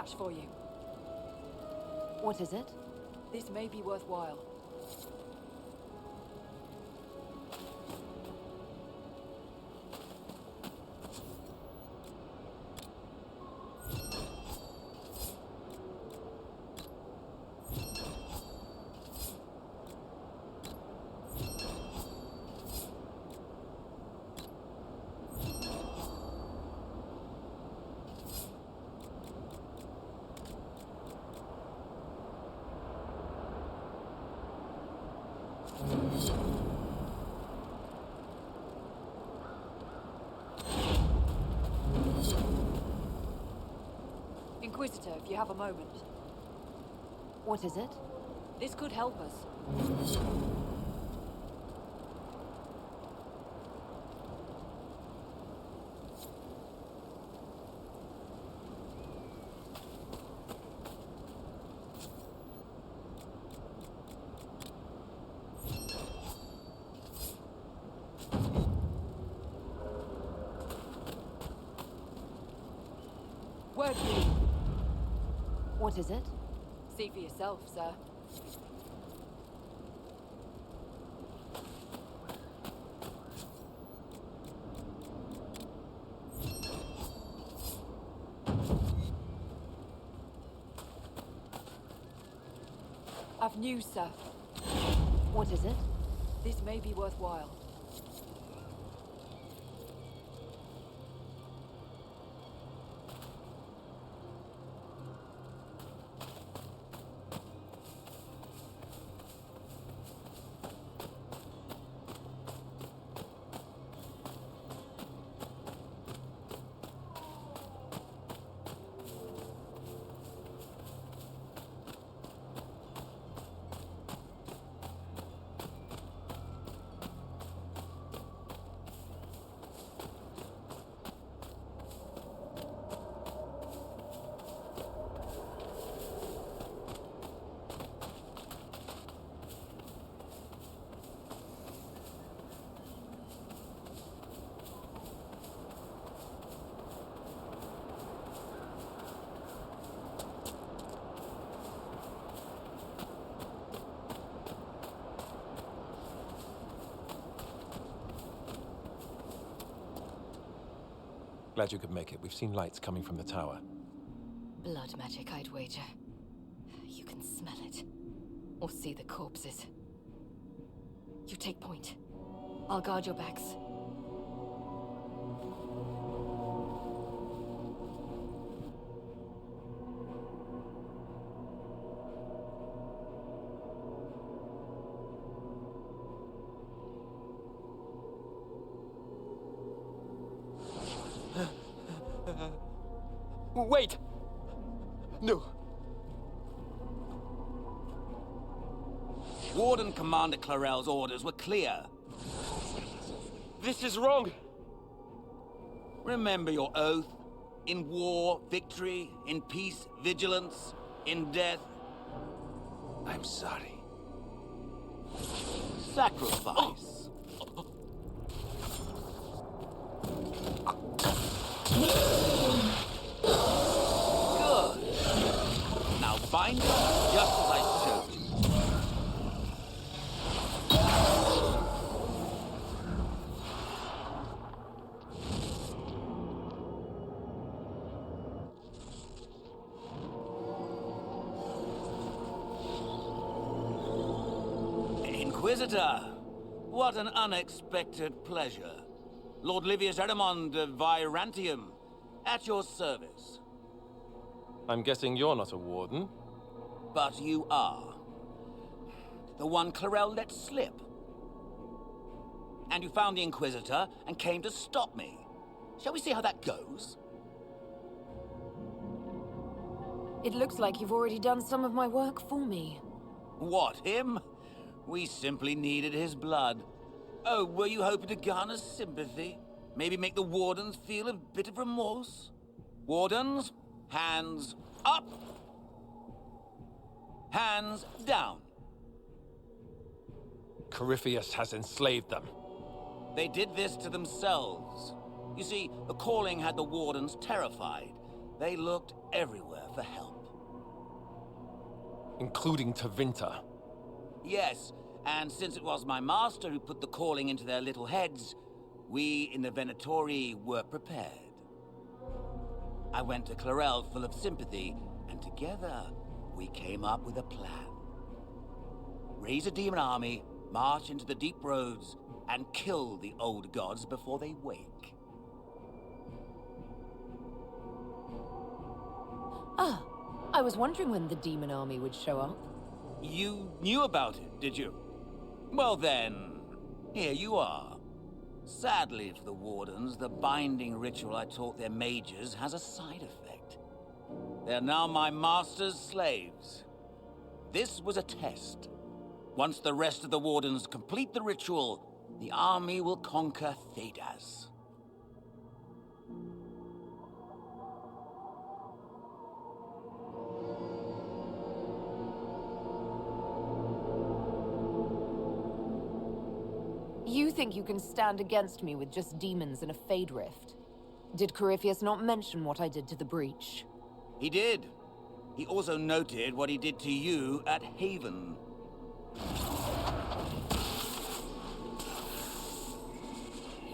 cash for you. What is it? This may be worthwhile. Inquisitor, if you have a moment. What is it? This could help us. Word for you. What is it? See for yourself, sir. I've news, sir. What is it? This may be worthwhile. Glad you could make it. We've seen lights coming from the tower. Blood magic, I'd wager. You can smell it. Or see the corpses. You take point. I'll guard your backs. Wait! No. Warden Commander Clarel's orders were clear. This is wrong! Remember your oath. In war, victory. In peace, vigilance. In death, I'm sorry. sacrifice. Good. Now bind it just as I showed you. Inquisitor, what an unexpected pleasure. Lord Livius Erimond of Virantium, at your service. I'm guessing you're not a warden. But you are. The one Clarel let slip. And you found the Inquisitor and came to stop me. Shall we see how that goes? It looks like you've already done some of my work for me. What, him? We simply needed his blood. Oh, were you hoping to garner sympathy? Maybe make the Wardens feel a bit of remorse? Wardens, hands up! Hands down. Corypheus has enslaved them. They did this to themselves. You see, the calling had the Wardens terrified. They looked everywhere for help. Including Tevinter. Yes, and since it was my master who put the calling into their little heads, we in the Venatori were prepared. I went to Clarel full of sympathy, and together we came up with a plan. Raise a demon army, march into the deep roads, and kill the old gods before they wake. Ah, I was wondering when the demon army would show up. You knew about it, did you? Well then, here you are. Sadly for the Wardens, the binding ritual I taught their mages has a side effect. They're now my master's slaves. This was a test. Once the rest of the Wardens complete the ritual, the army will conquer Thedas. You think you can stand against me with just demons and a Fade Rift? Did Corypheus not mention what I did to the Breach? He did. He also noted what he did to you at Haven.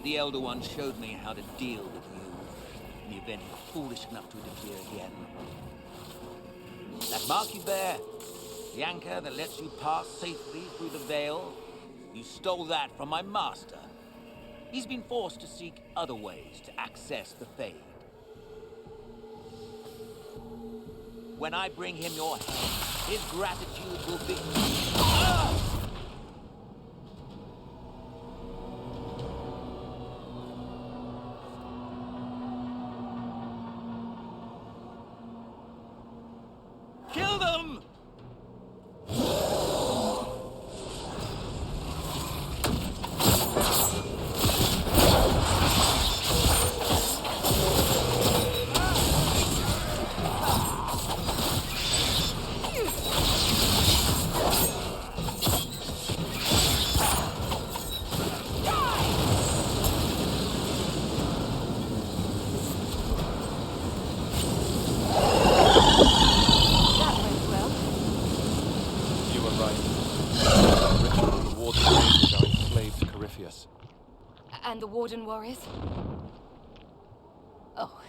The Elder One showed me how to deal with you in the event you're foolish enough to interfere again. That mark you bear, the anchor that lets you pass safely through the veil, you stole that from my master. He's been forced to seek other ways to access the Fade. When I bring him your head, his gratitude will be... Ah! Kill them! You were right. The ritual the Warden mages are enslaved to Corypheus. And the Warden warriors? Oh,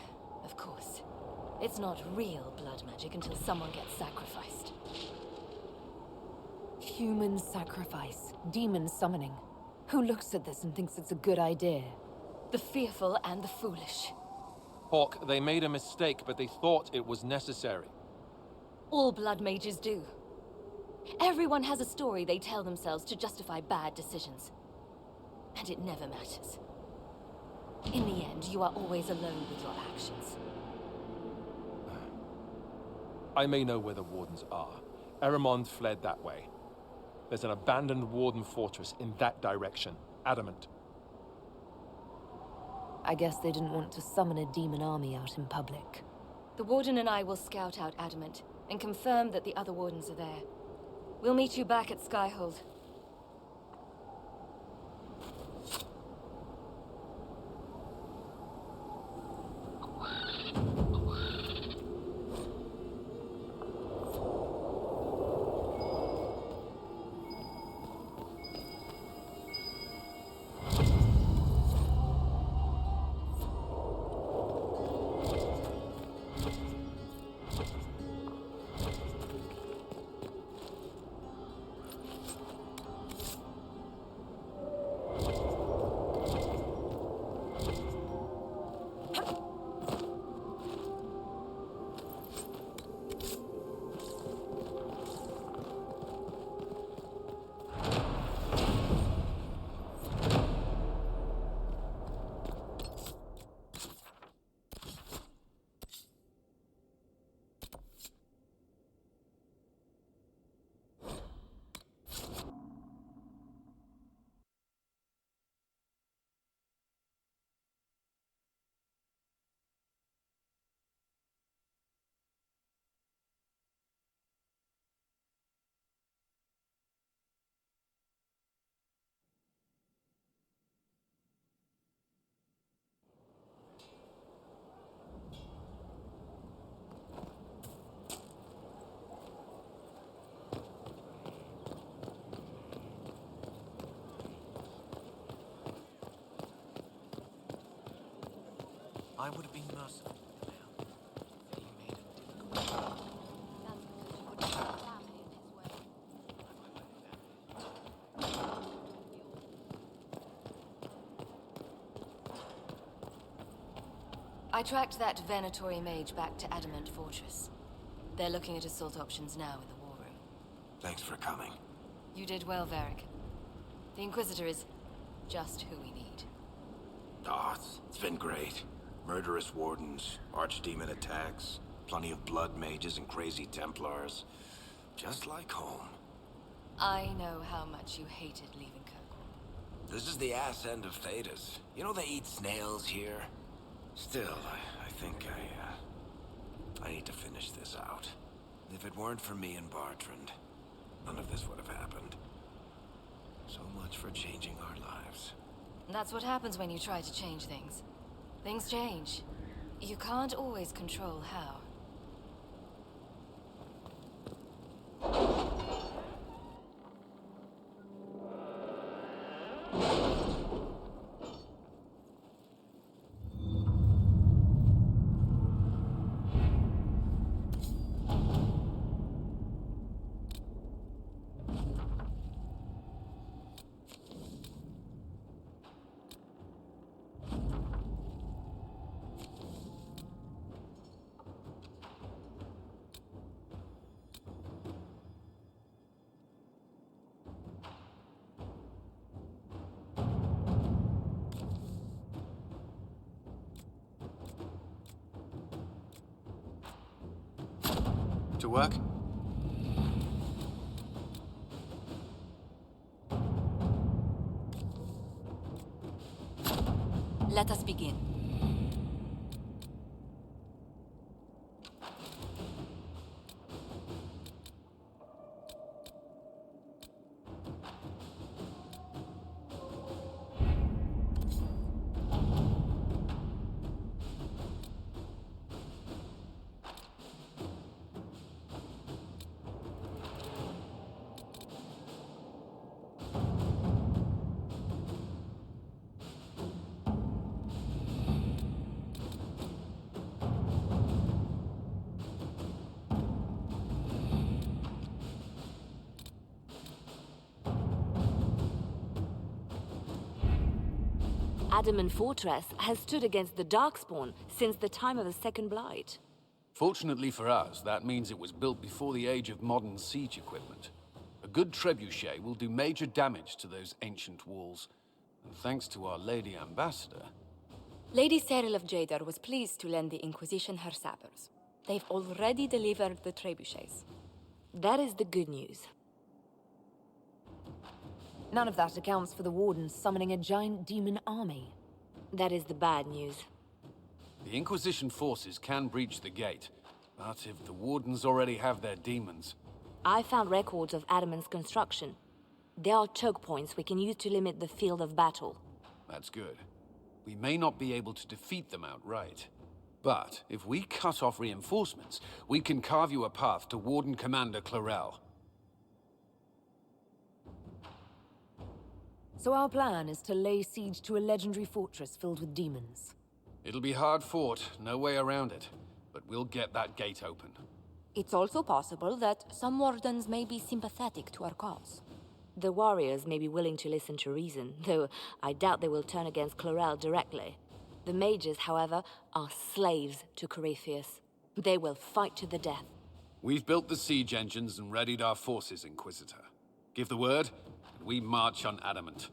of course. It's not real blood magic until someone gets sacrificed. Human sacrifice, demon summoning. Who looks at this and thinks it's a good idea? The fearful and the foolish. Hawk, they made a mistake, but they thought it was necessary. All blood mages do. Everyone has a story they tell themselves to justify bad decisions. And it never matters. In the end, you are always alone with your actions. I may know where the Wardens are. Eramond fled that way. There's an abandoned Warden fortress in that direction. Adamant. I guess they didn't want to summon a demon army out in public. The Warden and I will scout out Adamant and confirm that the other Wardens are there. We'll meet you back at Skyhold. I would have been merciful. Now, they made a difficult That's because you wouldn't have family in his way. I tracked that Venatori mage back to Adamant Fortress. They're looking at assault options now in the war room. Thanks for coming. You did well, Varric. The Inquisitor is just who we need. It's been great. Murderous wardens, archdemon attacks, plenty of blood mages and crazy Templars. Just like home. I know how much you hated leaving Kirkwall. This is the ass end of Thedas. You know they eat snails here? Still, I think I need to finish this out. If it weren't for me and Bartrand, none of this would have happened. So much for changing our lives. That's what happens when you try to change things. Things change. You can't always control how. To work? Let us begin. Adamant Fortress has stood against the Darkspawn since the time of the Second Blight. Fortunately for us, that means it was built before the age of modern siege equipment. A good trebuchet will do major damage to those ancient walls. And thanks to our Lady Ambassador... Lady Cyril of Jadar was pleased to lend the Inquisition her sappers. They've already delivered the trebuchets. That is the good news. None of that accounts for the Wardens summoning a giant demon army. That is the bad news. The Inquisition forces can breach the gate, but if the Wardens already have their demons... I found records of Adamant's construction. There are choke points we can use to limit the field of battle. That's good. We may not be able to defeat them outright. But if we cut off reinforcements, we can carve you a path to Warden Commander Clarel. So our plan is to lay siege to a legendary fortress filled with demons. It'll be hard fought, no way around it. But we'll get that gate open. It's also possible that some Wardens may be sympathetic to our cause. The warriors may be willing to listen to reason, though I doubt they will turn against Clarel directly. The mages, however, are slaves to Corypheus. They will fight to the death. We've built the siege engines and readied our forces, Inquisitor. Give the word, and we march on Adamant.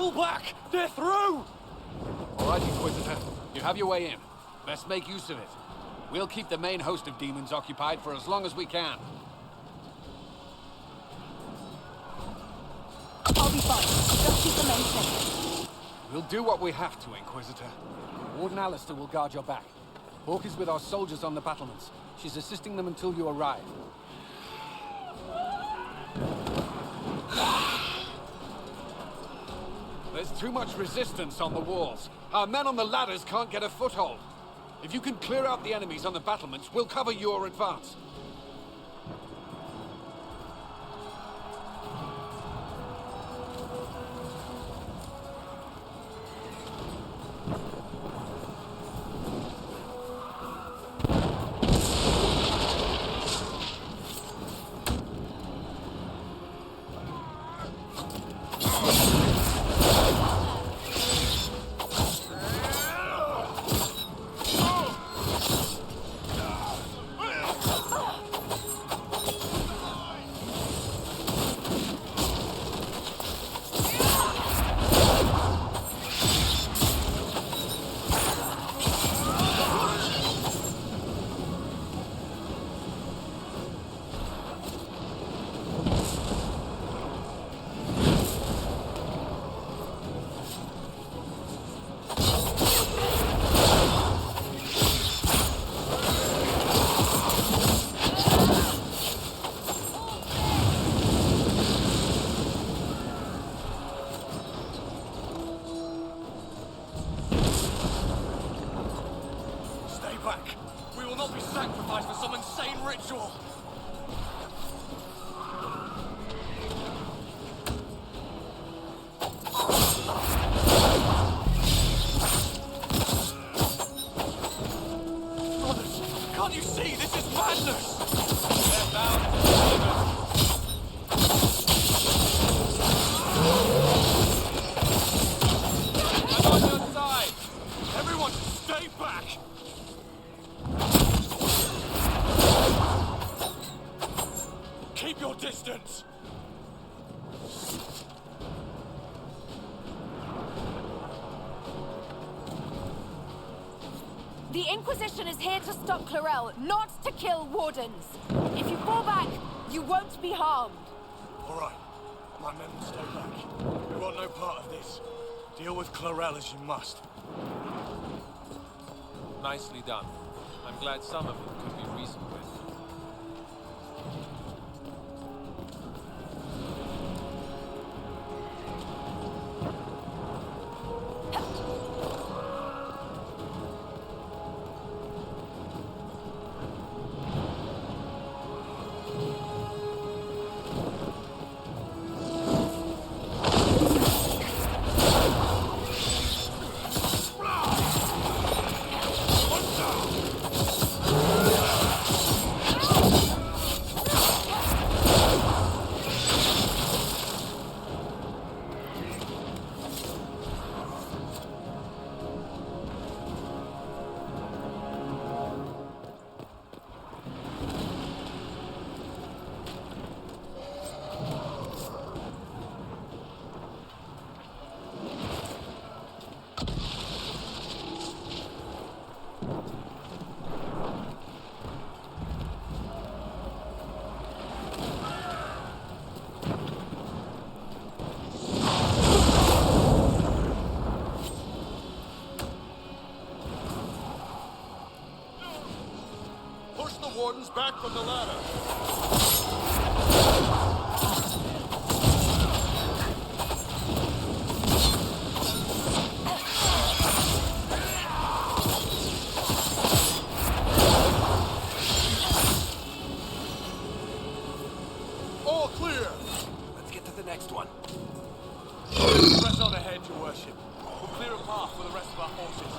Fall back! They're through! All right, Inquisitor. You have your way in. Let's make use of it. We'll keep the main host of demons occupied for as long as we can. I'll be fine. Just keep the men safe. We'll do what we have to, Inquisitor. Warden Alistair will guard your back. Hawk is with our soldiers on the battlements. She's assisting them until you arrive. There's too much resistance on the walls. Our men on the ladders can't get a foothold. If you can clear out the enemies on the battlements, we'll cover your advance. The Inquisition is here to stop Clarel, not to kill Wardens. If you fall back, you won't be harmed. All right. My men will stay back. We want no part of this. Deal with Clarel as you must. Nicely done. I'm glad some of them could be reasoned with. Wardens back from the ladder. All clear. Let's get to the next one. Press on ahead, your worship. We'll clear a path for the rest of our forces.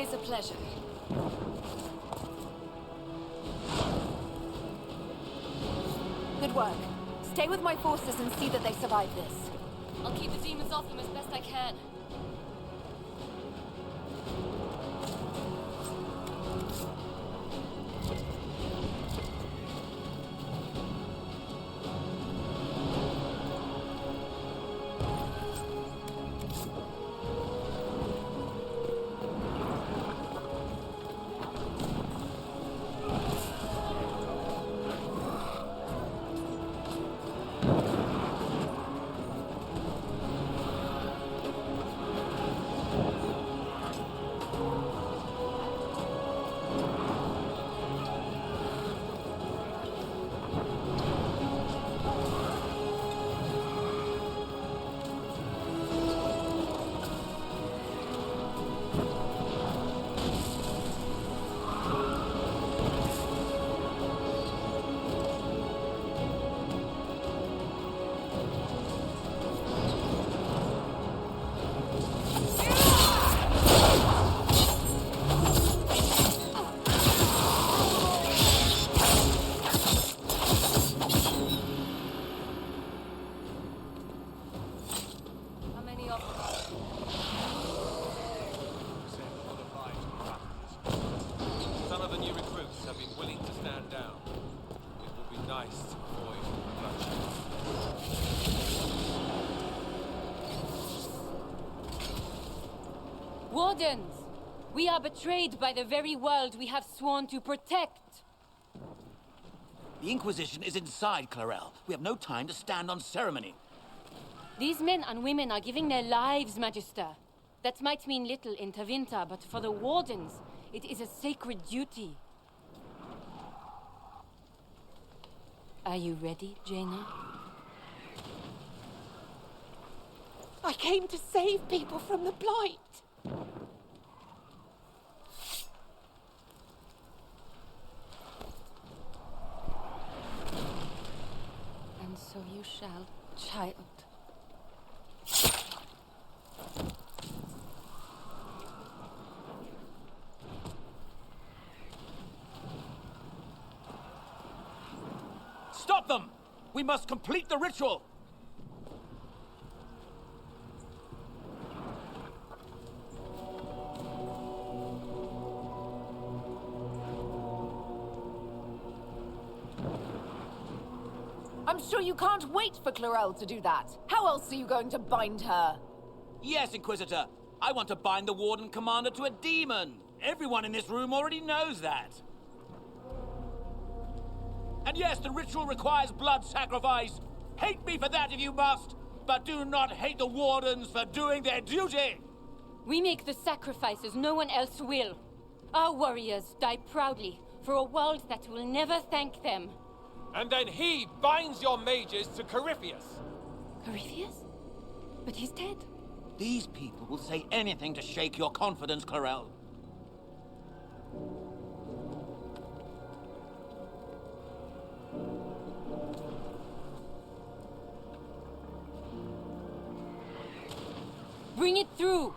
Always a pleasure. Good work. Stay with my forces and see that they survive this. I'll keep the demons off them as best I can. Wardens! We are betrayed by the very world we have sworn to protect! The Inquisition is inside Clarel. We have no time to stand on ceremony. These men and women are giving their lives, Magister. That might mean little in Tavinta, but for the Wardens, it is a sacred duty. Are you ready, Jaina? I came to save people from the Blight. And so you shall, child. Stop them! We must complete the ritual! I'm sure you can't wait for Clarel to do that. How else are you going to bind her? Yes, Inquisitor. I want to bind the Warden Commander to a demon. Everyone in this room already knows that. And yes, the ritual requires blood sacrifice. Hate me for that if you must, but do not hate the Wardens for doing their duty. We make the sacrifices no one else will. Our warriors die proudly for a world that will never thank them. And then he binds your mages to Corypheus. Corypheus? But he's dead. These people will say anything to shake your confidence, Clarel. Bring it through!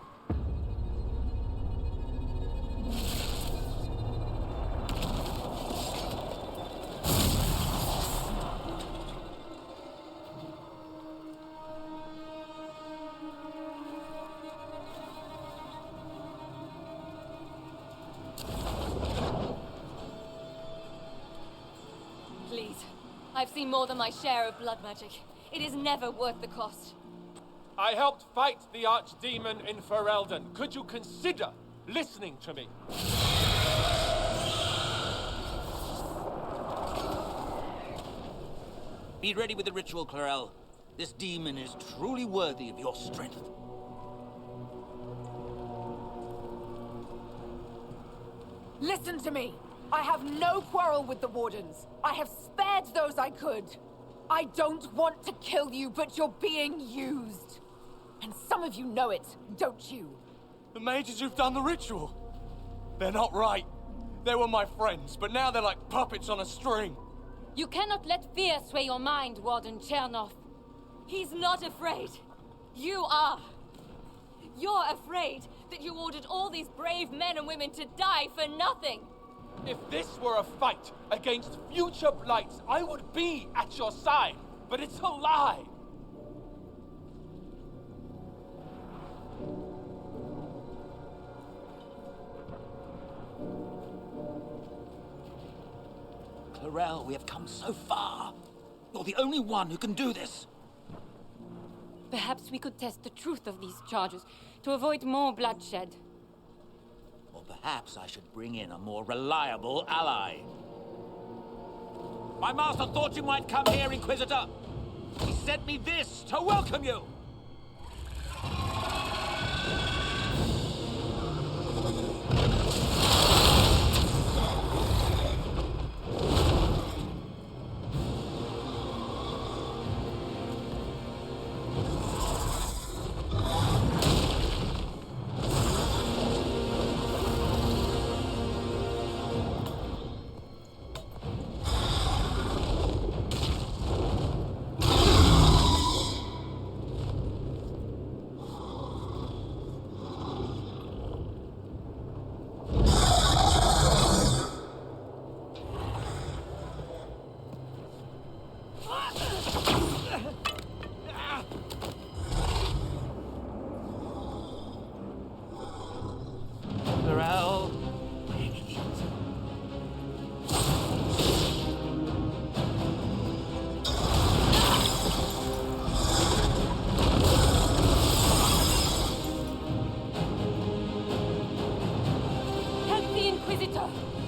Please. I've seen more than my share of blood magic. It is never worth the cost. I helped fight the archdemon in Ferelden. Could you consider listening to me? Be ready with the ritual, Clarel. This demon is truly worthy of your strength. Listen to me. I have no quarrel with the Wardens. I have spared those I could. I don't want to kill you, but you're being used. And some of you know it, don't you? The mages who've done the ritual. They're not right. They were my friends, but now they're like puppets on a string. You cannot let fear sway your mind, Warden Chernov. He's not afraid. You are. You're afraid that you ordered all these brave men and women to die for nothing! If this were a fight against future blights, I would be at your side. But it's a lie. Clarel, we have come so far. You're the only one who can do this. Perhaps we could test the truth of these charges to avoid more bloodshed. Or perhaps I should bring in a more reliable ally. My master thought you might come here, Inquisitor. He sent me this to welcome you. Clarel. Help the Inquisitor!